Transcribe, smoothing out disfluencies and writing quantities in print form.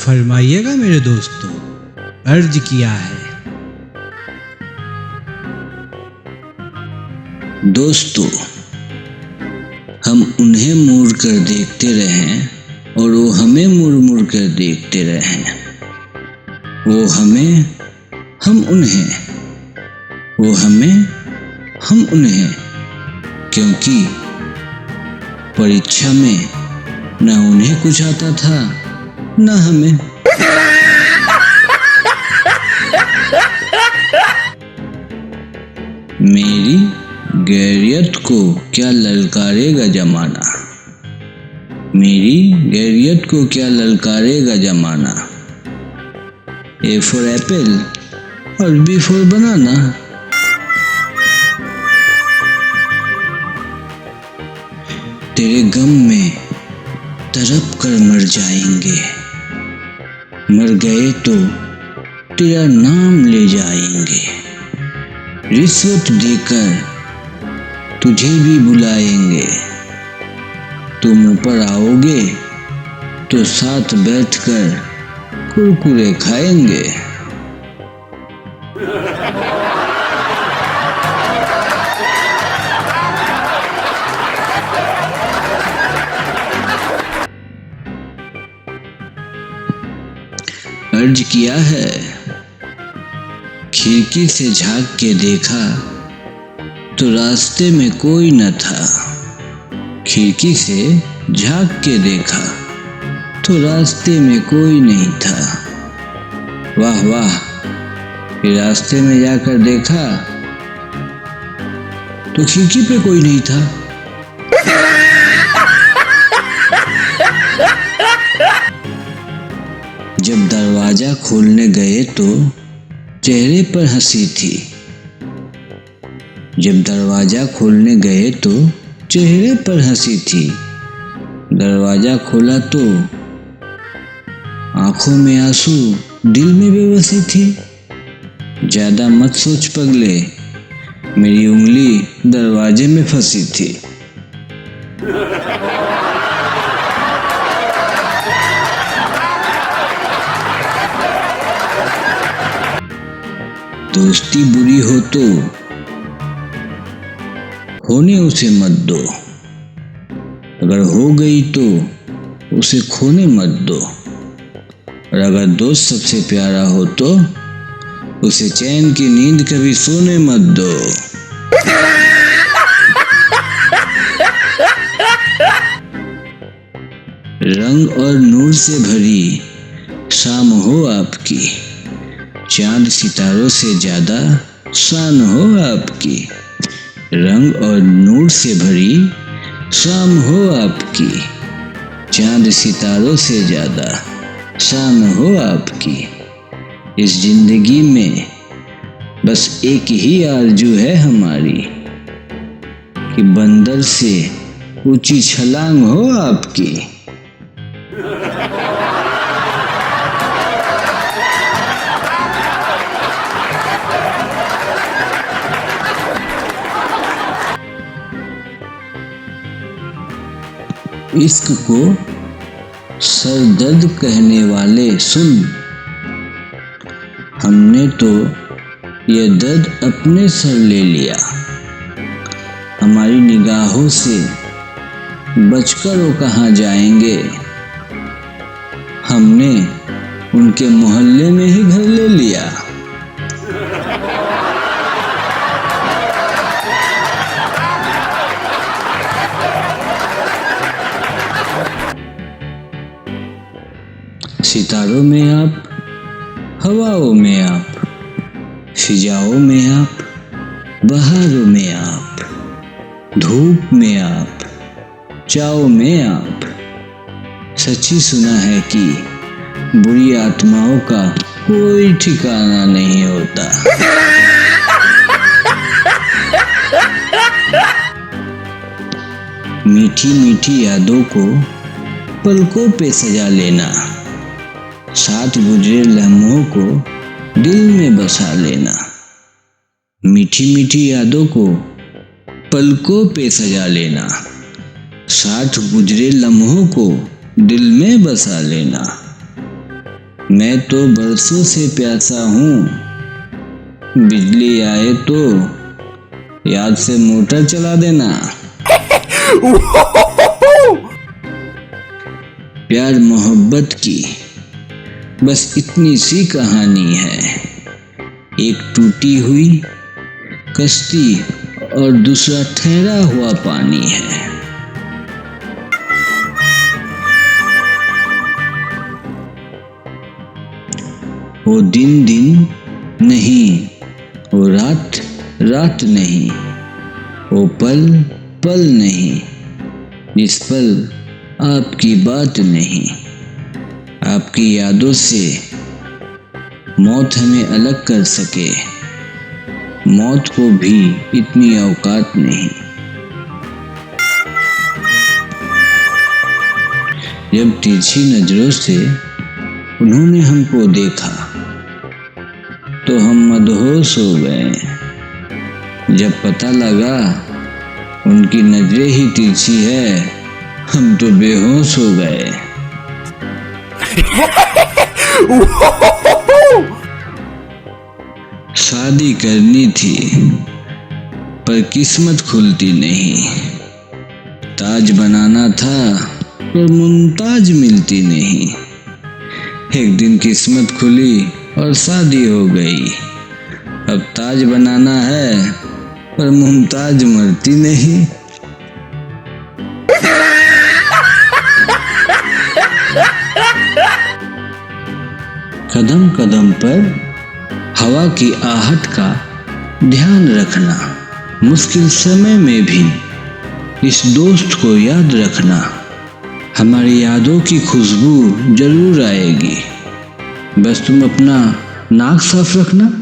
फरमाइएगा मेरे दोस्तों, अर्ज किया है। दोस्तों, हम उन्हें मुड़ कर देखते रहें और वो हमें मुड़ मुड़ कर देखते रहें। वो हमें, हम उन्हें, वो हमें, हम उन्हें, क्योंकि परीक्षा में न उन्हें कुछ आता था न हमें। मेरी गैरियत को क्या ललकारेगा जमाना, मेरी गैरियत को क्या ललकारेगा जमाना। ए फॉर एप्पल और बी फॉर बनाना। तेरे गम में तड़प कर मर जाएंगे, मर गए तो तेरा नाम ले जाएंगे। रिश्वत देकर तुझे भी बुलाएंगे, तुम ऊपर आओगे तो साथ बैठकर कुरकुरे खाएंगे। अर्ज किया है। खिड़की से झांक के देखा तो रास्ते में कोई न था। खिड़की से झांक के देखा तो रास्ते में कोई नहीं था। वाह वाह, फिर रास्ते में जाकर देखा तो खिड़की पे कोई नहीं था। जब दरवाजा खोलने गए तो चेहरे पर हंसी थी। जब दरवाजा खोलने गए तो चेहरे पर हंसी थी। दरवाजा खोला तो आंखों में आंसू, दिल में बेबसी थी। ज्यादा मत सोच पगले, मेरी उंगली दरवाजे में फंसी थी। दोस्ती बुरी हो तो होने उसे मत दो, अगर हो गई तो उसे खोने मत दो। और अगर दोस्त सबसे प्यारा हो तो उसे चैन की नींद कभी सोने मत दो। रंग और नूर से भरी शाम हो आपकी, चांद सितारों से ज्यादा शान हो आपकी। रंग और नूर से भरी शाम हो आपकी, चांद सितारों से ज्यादा शान हो आपकी। इस जिंदगी में बस एक ही आरजू है हमारी कि बंदर से ऊंची छलांग हो आपकी। इश्क को सरदर्द कहने वाले सुन, हमने तो ये दर्द अपने सर ले लिया। हमारी निगाहों से बचकर वो कहाँ जाएंगे, हमने उनके मोहल्ले में ही घर ले लिया। सितारों में आप, हवाओं में आप, फिजाओं में आप, बहारों में आप, धूप में आप, चाव में आप। सच्ची सुना है कि बुरी आत्माओं का कोई ठिकाना नहीं होता। मीठी मीठी यादों को पलकों पे सजा लेना, साथ गुजरे लम्हों को दिल में बसा लेना। मीठी मीठी यादों को पलकों पे सजा लेना, साथ गुजरे लम्हों को दिल में बसा लेना। मैं तो बरसों से प्यासा हूँ, बिजली आए तो याद से मोटर चला देना। प्यार मोहब्बत की बस इतनी सी कहानी है, एक टूटी हुई कश्ती और दूसरा ठहरा हुआ पानी है। वो दिन दिन नहीं, वो रात रात नहीं, वो पल पल नहीं जिस पल आपकी बात नहीं। आपकी यादों से मौत हमें अलग कर सके, मौत को भी इतनी औकात नहीं। जब तिरछी नजरों से उन्होंने हमको देखा तो हम मदहोश हो गए। जब पता लगा उनकी नजरें ही तिरछी है, हम तो बेहोश हो गए। शादी करनी थी पर किस्मत खुलती नहीं, ताज बनाना था पर मुमताज मिलती नहीं। एक दिन किस्मत खुली और शादी हो गई, अब ताज बनाना है पर मुमताज मरती नहीं। कदम कदम पर हवा की आहट का ध्यान रखना, मुश्किल समय में भी इस दोस्त को याद रखना। हमारी यादों की खुशबू जरूर आएगी, बस तुम अपना नाक साफ रखना।